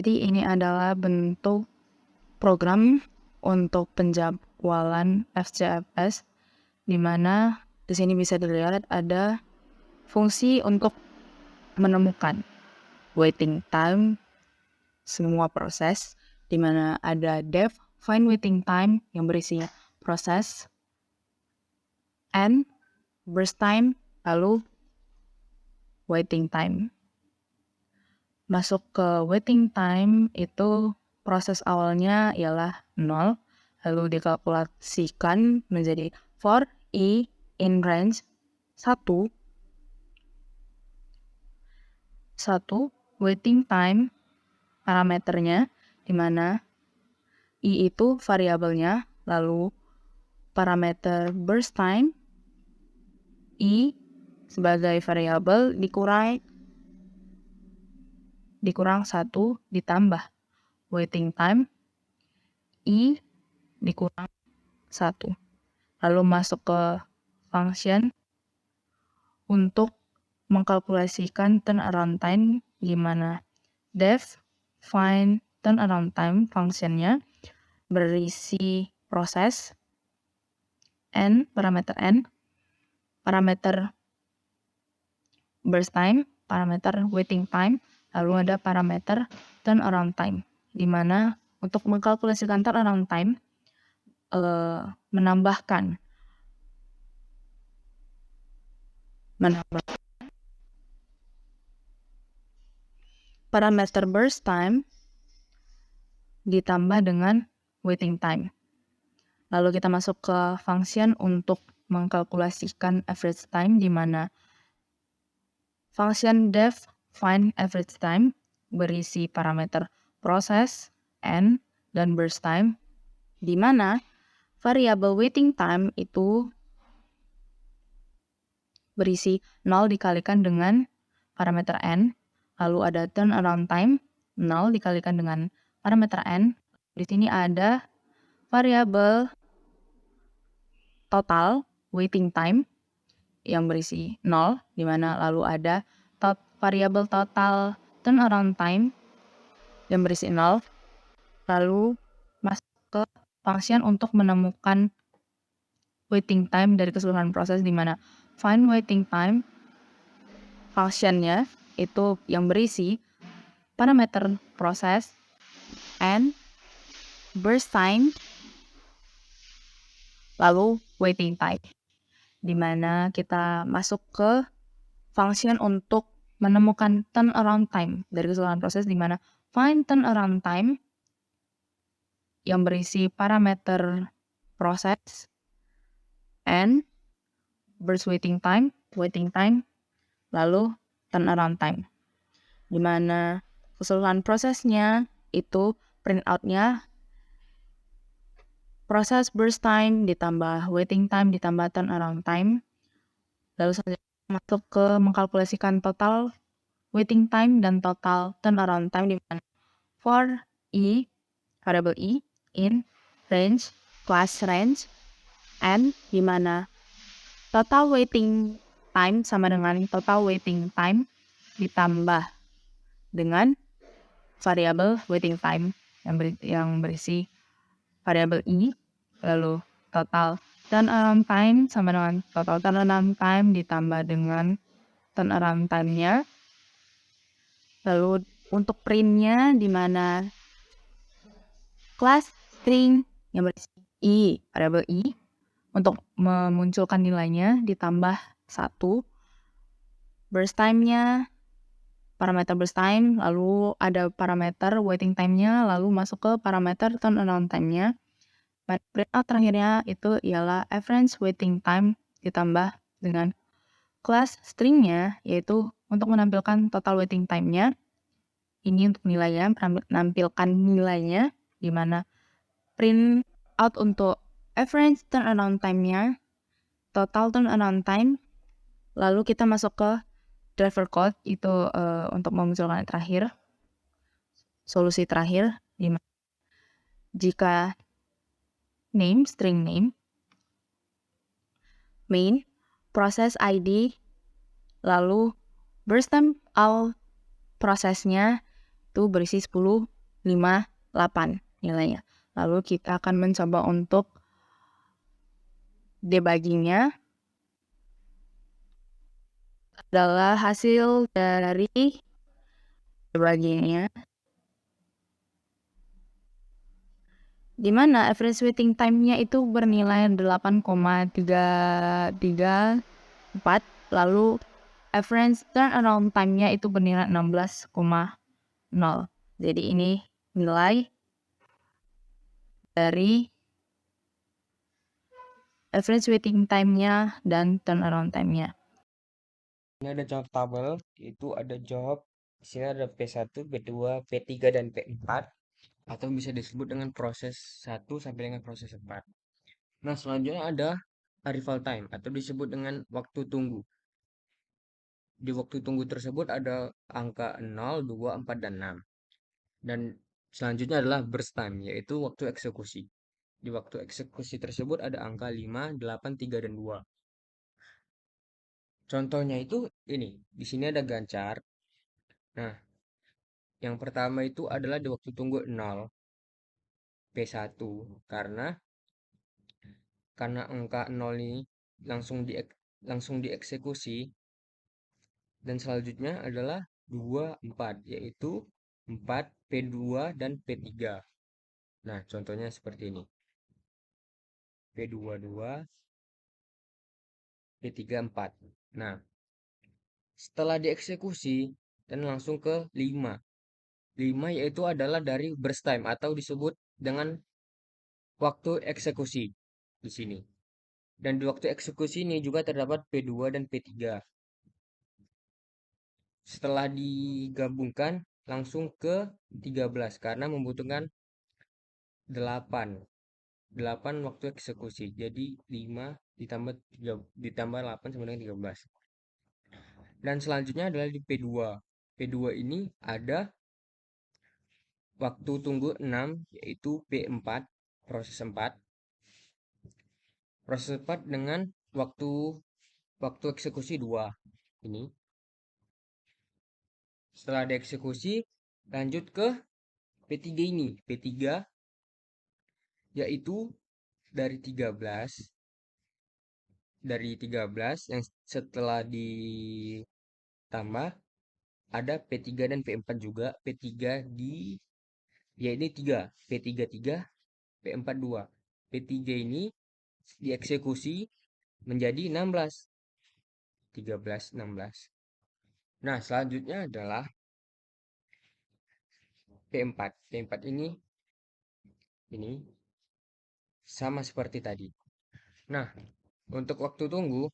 Jadi ini adalah bentuk program untuk penjadwalan FCFS, di mana di sini bisa dilihat ada fungsi untuk menemukan waiting time semua proses, di mana ada def find waiting time yang berisi proses, and burst time, lalu waiting time. Masuk ke waiting time itu proses awalnya ialah 0, lalu dikalkulasikan menjadi for i in range 1 waiting time parameternya, di mana i itu variabelnya, lalu parameter burst time i sebagai variabel dikurang 1 ditambah waiting time i dikurang 1. Lalu masuk ke function untuk mengkalkulasikan turnaround time, di mana def find turnaround time functionnya berisi proses n, parameter burst time, parameter waiting time, lalu ada parameter turnaround time, di mana untuk mengkalkulasikan turnaround time menambah parameter burst time ditambah dengan waiting time. Lalu kita masuk ke function untuk mengkalkulasikan average time, di mana function def find average time berisi parameter proses, n, dan burst time, di mana variabel waiting time itu berisi 0 dikalikan dengan parameter n, lalu ada turnaround time 0 dikalikan dengan parameter n. Di sini ada variabel total waiting time yang berisi 0, di mana lalu ada variabel total turnaround time yang berisi 0, lalu masuk ke function untuk menemukan waiting time dari keseluruhan proses, di mana find waiting time functionnya itu yang berisi parameter proses, n, burst time, lalu waiting time, di mana kita masuk ke function untuk menemukan turnaround time dari keseluruhan proses, di mana find turnaround time yang berisi parameter proses, n, burst waiting time, lalu turnaround time, di mana keseluruhan prosesnya itu printout-nya proses burst time ditambah waiting time ditambah turnaround time. Lalu selanjutnya masuk ke mengkalkulasikan total waiting time dan total turnaround time, di mana for i, variable i, in range, class range, n, di mana total waiting time sama dengan total waiting time ditambah dengan variabel waiting time yang berisi variabel i, lalu total turnaround time sama dengan total turnaround time ditambah dengan turnaround time-nya. Lalu untuk print-nya, di mana class string yang berisi i, variabel i, untuk memunculkan nilainya ditambah 1, burst time-nya, parameter burst time, lalu ada parameter waiting time-nya, lalu masuk ke parameter turnaround time-nya. Printout terakhirnya itu ialah average waiting time ditambah dengan class string-nya, yaitu untuk menampilkan total waiting time-nya. Ini untuk nilainya, menampilkan nilainya, di mana print out untuk average turnaround time-nya, total turnaround time, lalu kita masuk ke driver code, itu untuk memunculkan yang terakhir, solusi terakhir, di mana jika name, string name, main, proses ID, lalu burst time all prosesnya itu berisi 10 58 nilainya. Lalu kita akan mencoba untuk debuggingnya. Adalah hasil dari debuggingnya, di mana average waiting time-nya itu bernilai 8,334, lalu average turnaround time-nya itu bernilai 16,0. Jadi ini nilai dari average waiting time-nya dan turnaround time-nya. Ini ada jawab tabel, itu ada jawab di sini ada P1, P2, P3 dan P4 atau bisa disebut dengan proses 1 sampai dengan proses 4. Nah, selanjutnya ada arrival time atau disebut dengan waktu tunggu. Di waktu tunggu tersebut ada angka 0, 2, 4 dan 6. Dan selanjutnya adalah burst time yaitu waktu eksekusi. Di waktu eksekusi tersebut ada angka 5, 8, 3 dan 2. Contohnya itu ini, di sini ada gancar. Nah, yang pertama itu adalah di waktu tunggu 0 P1 karena angka 0 ini langsung dieksekusi dan selanjutnya adalah 2 4 yaitu 4 P2 dan P3. Nah, contohnya seperti ini. P2 2, P3 4. Nah, setelah dieksekusi dan langsung ke 5. 5 yaitu adalah dari burst time atau disebut dengan waktu eksekusi di sini. Dan di waktu eksekusi ini juga terdapat P2 dan P3. Setelah digabungkan langsung ke 13 karena membutuhkan 8. 8 waktu eksekusi. Jadi 5 ditambah 3, ditambah 8 sama dengan 13. Dan selanjutnya adalah di P2. P2 ini ada waktu tunggu 6 yaitu P4 proses 4. Proses 4 dengan waktu waktu eksekusi 2 ini. Setelah dieksekusi lanjut ke P3 ini. P3 yaitu dari 13 yang setelah ditambah ada P3 dan P4 juga. P3 ya ini 3, P3 3, P4 2. P3 ini dieksekusi menjadi 16. 13 16. Nah, selanjutnya adalah P4. P4 ini sama seperti tadi. Nah, untuk waktu tunggu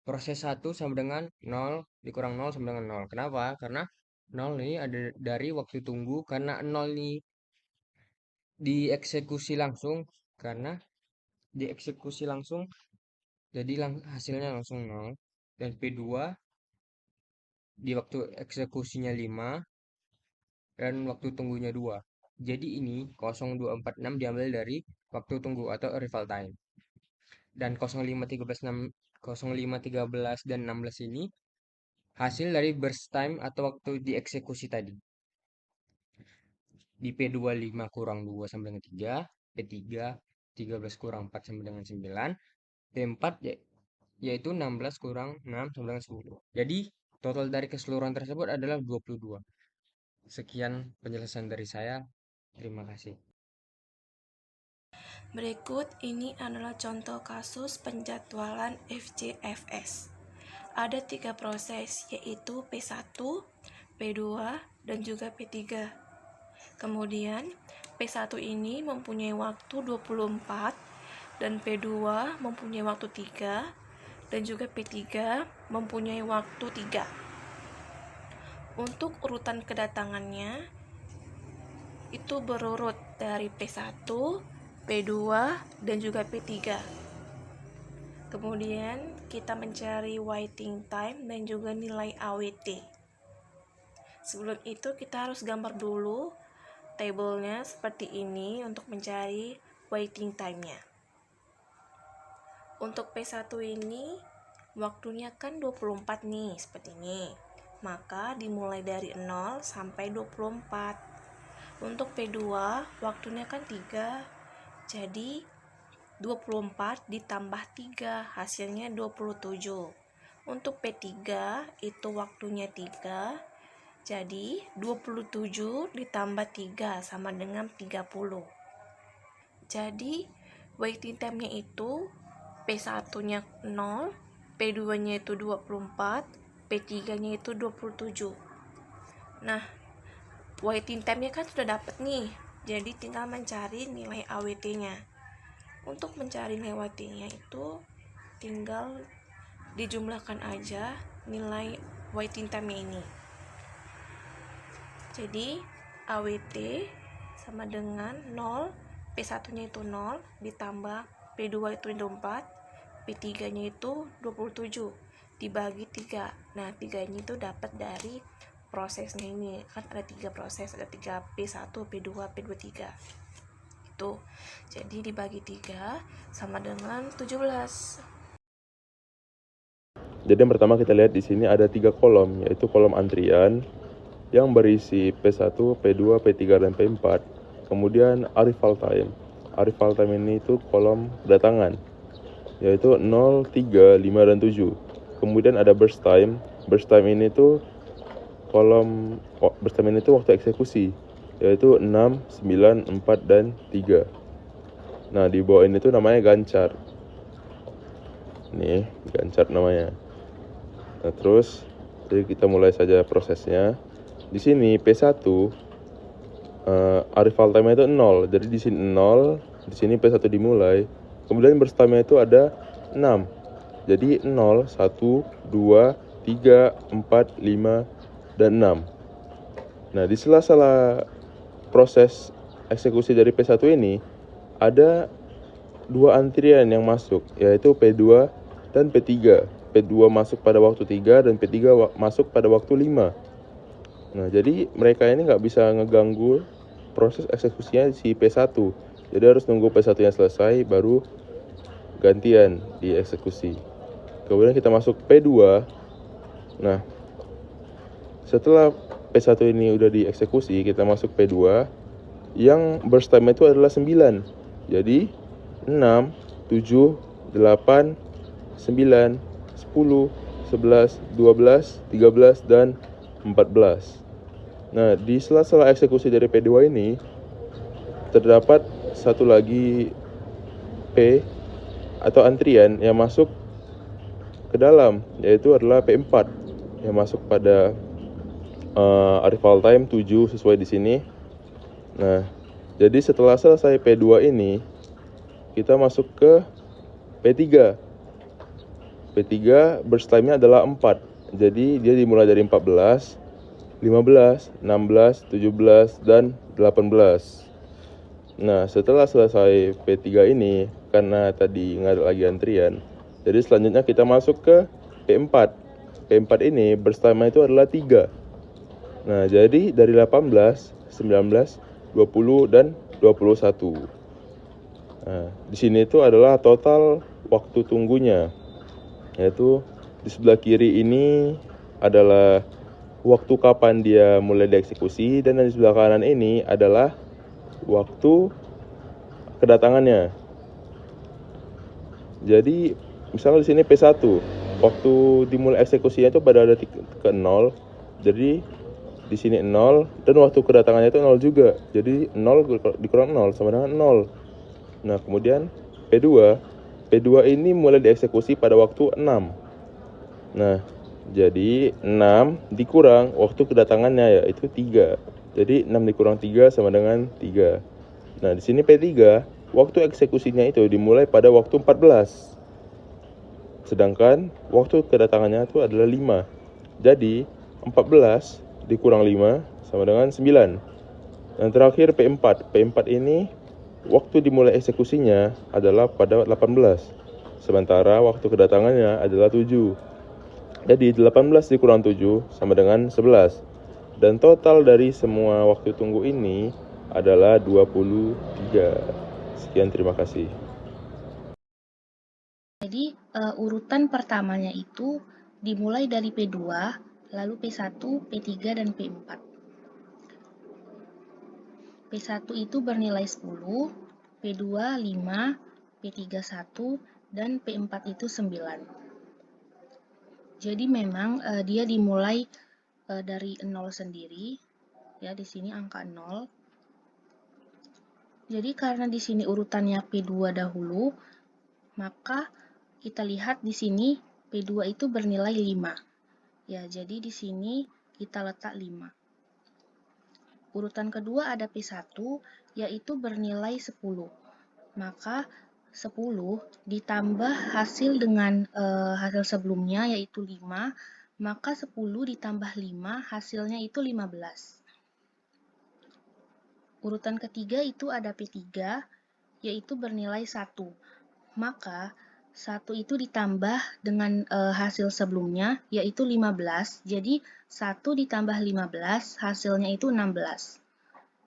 proses 1 sama dengan 0 dikurang 0 sama dengan 0. Kenapa? Karena 0 ini ada dari waktu tunggu karena 0 ini dieksekusi langsung karena dieksekusi langsung jadi hasilnya langsung 0 dan P2 di waktu eksekusinya 5 dan waktu tunggunya 2. Jadi ini 0246 diambil dari waktu tunggu atau arrival time. Dan 0513 dan 16 ini hasil dari burst time atau waktu dieksekusi tadi. Di P25 kurang 2 sama dengan 3, P3 13 kurang 4 sama dengan 9, P4 yaitu 16 kurang 6 sama dengan 10. Jadi total dari keseluruhan tersebut adalah 22. Sekian penjelasan dari saya. Terima kasih. Berikut ini adalah contoh kasus penjadwalan FJFS. Ada 3 proses, yaitu P1, P2, dan juga P3. Kemudian, P1 ini mempunyai waktu 24, dan P2 mempunyai waktu 3, dan juga P3 mempunyai waktu 3. Untuk urutan kedatangannya, itu berurut dari P1, P2, dan juga P3. Kemudian kita mencari waiting time dan juga nilai AWT. Sebelum itu kita harus gambar dulu tabelnya seperti ini untuk mencari waiting time-nya. Untuk P1 ini waktunya kan 24 nih, seperti ini. Maka dimulai dari 0 sampai 24. Untuk P2 waktunya kan 3, jadi 24 ditambah 3 hasilnya 27. Untuk P3 itu waktunya 3, jadi 27 ditambah 3 sama dengan 30. Jadi waiting time-nya itu P1-nya 0, P2-nya itu 24, P3-nya itu 27. Nah, waiting time-nya kan sudah dapat nih, jadi tinggal mencari nilai AWT-nya. Untuk mencari nilai AWT-nya itu tinggal dijumlahkan aja nilai waiting time-nya ini. Jadi AWT sama dengan 0, P1-nya itu 0 ditambah P2 itu 24, P3-nya itu 27 dibagi 3. Nah, 3-nya itu dapat dari prosesnya ini. Kan ada 3 proses, ada 3 P1, P2, P2, 3. Itu. Jadi dibagi 3 sama dengan 17. Jadi yang pertama kita lihat di sini ada 3 kolom, yaitu kolom antrian yang berisi P1, P2, P3, dan P4. Kemudian arrival time. Arrival time ini itu kolom kedatangan, yaitu 0, 3, 5, dan 7. Kemudian ada burst time. Burst time ini tuh burst time ini tuh waktu eksekusi, yaitu 6, 9, 4, dan 3. Nah, di bawah ini tuh namanya gancar. Nih, gancar namanya. Nah, terus jadi kita mulai saja prosesnya. Di sini P1 arrival time itu 0. Jadi di sini 0, di sini P1 dimulai. Kemudian burst time itu ada 6. Jadi 0, 1, 2, 3, 4, 5, dan 6. Nah, di sela-sela proses eksekusi dari P1 ini ada 2 antrian yang masuk, yaitu P2 dan P3. P2 masuk pada waktu 3 dan P3 masuk pada waktu 5. Nah, jadi mereka ini nggak bisa ngeganggu proses eksekusinya si P1. Jadi harus nunggu P1-nya selesai baru gantian dieksekusi. Kemudian kita masuk P2. Nah, setelah P1 ini udah dieksekusi, kita masuk P2 yang burst time itu adalah 9. Jadi 6, 7, 8, 9, 10, 11, 12, 13, dan 14. Nah, di sela-sela eksekusi dari P2 ini terdapat satu lagi P atau antrian yang masuk ke dalam, yaitu adalah P4 yang masuk pada arrival time 7 sesuai di sini. Nah, jadi setelah selesai P2 ini kita masuk ke P3. P3 burst time-nya adalah 4. Jadi dia dimulai dari 14, 15, 16, 17, dan 18. Nah, setelah selesai P3 ini, karena tadi nggak ada lagi antrian, jadi selanjutnya kita masuk ke P4. P4 ini burst time itu adalah 3. Nah, jadi dari 18, 19, 20, dan 21. Nah, di sini itu adalah total waktu tunggunya, yaitu di sebelah kiri ini adalah waktu kapan dia mulai dieksekusi, dan di sebelah kanan ini adalah waktu kedatangannya. Jadi misalnya di sini P1, waktu dimulai eksekusinya itu pada detik ke 0. Jadi di sini 0 dan waktu kedatangannya itu 0 juga. Jadi 0 dikurang 0 sama dengan 0. Nah, kemudian P2 ini mulai dieksekusi pada waktu 6. Nah, jadi 6 dikurang waktu kedatangannya yaitu 3. Jadi 6 dikurang 3 sama dengan 3. Nah, di sini P3 waktu eksekusinya itu dimulai pada waktu 14. Sedangkan waktu kedatangannya itu adalah 5. Jadi 14 dikurang 5 sama dengan 9. Dan terakhir P4. P4 ini waktu dimulai eksekusinya adalah pada 18. Sementara waktu kedatangannya adalah 7. Jadi 18 dikurang 7 sama dengan 11. Dan total dari semua waktu tunggu ini adalah 23. Sekian, terima kasih. Jadi urutan pertamanya itu dimulai dari P2, lalu P1, P3, dan P4. P1 itu bernilai 10, P2 5, P3 1, dan P4 itu 9. Jadi memang dia dimulai dari 0 sendiri, ya di sini angka 0. Jadi karena di sini urutannya P2 dahulu, maka kita lihat di sini P2 itu bernilai 5. Ya, jadi di sini kita letak 5. Urutan kedua ada P1, yaitu bernilai 10. Maka 10 ditambah hasil dengan hasil sebelumnya, yaitu 5, maka 10 ditambah 5 hasilnya itu 15. Urutan ketiga itu ada P3, yaitu bernilai 1. Maka 1 itu ditambah dengan hasil sebelumnya, yaitu 15. Jadi 1 ditambah 15 hasilnya itu 16.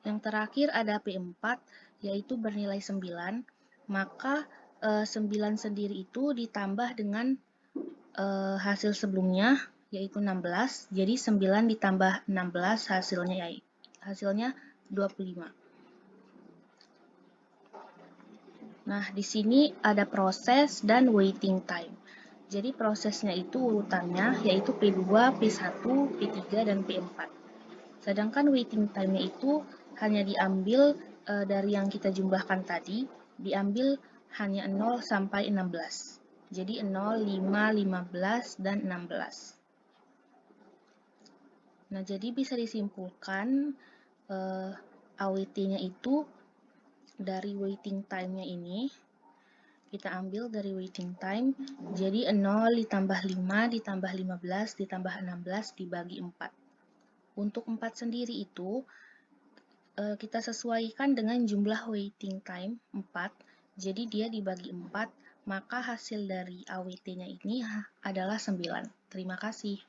Yang terakhir ada P4, yaitu bernilai 9. Maka 9 sendiri itu ditambah dengan hasil sebelumnya, yaitu 16. Jadi 9 ditambah 16 hasilnya 25. Nah, di sini ada proses dan waiting time. Jadi prosesnya itu urutannya yaitu P2, P1, P3, dan P4. Sedangkan waiting time-nya itu hanya diambil dari yang kita jumlahkan tadi, diambil hanya 0 sampai 16. Jadi 0, 5, 15, dan 16. Nah, jadi bisa disimpulkan AWT-nya itu dari waiting time-nya ini, kita ambil dari waiting time, jadi 0 ditambah 5 ditambah 15 ditambah 16 dibagi 4. Untuk 4 sendiri itu, kita sesuaikan dengan jumlah waiting time 4, jadi dia dibagi 4, maka hasil dari AWT-nya ini adalah 9. Terima kasih.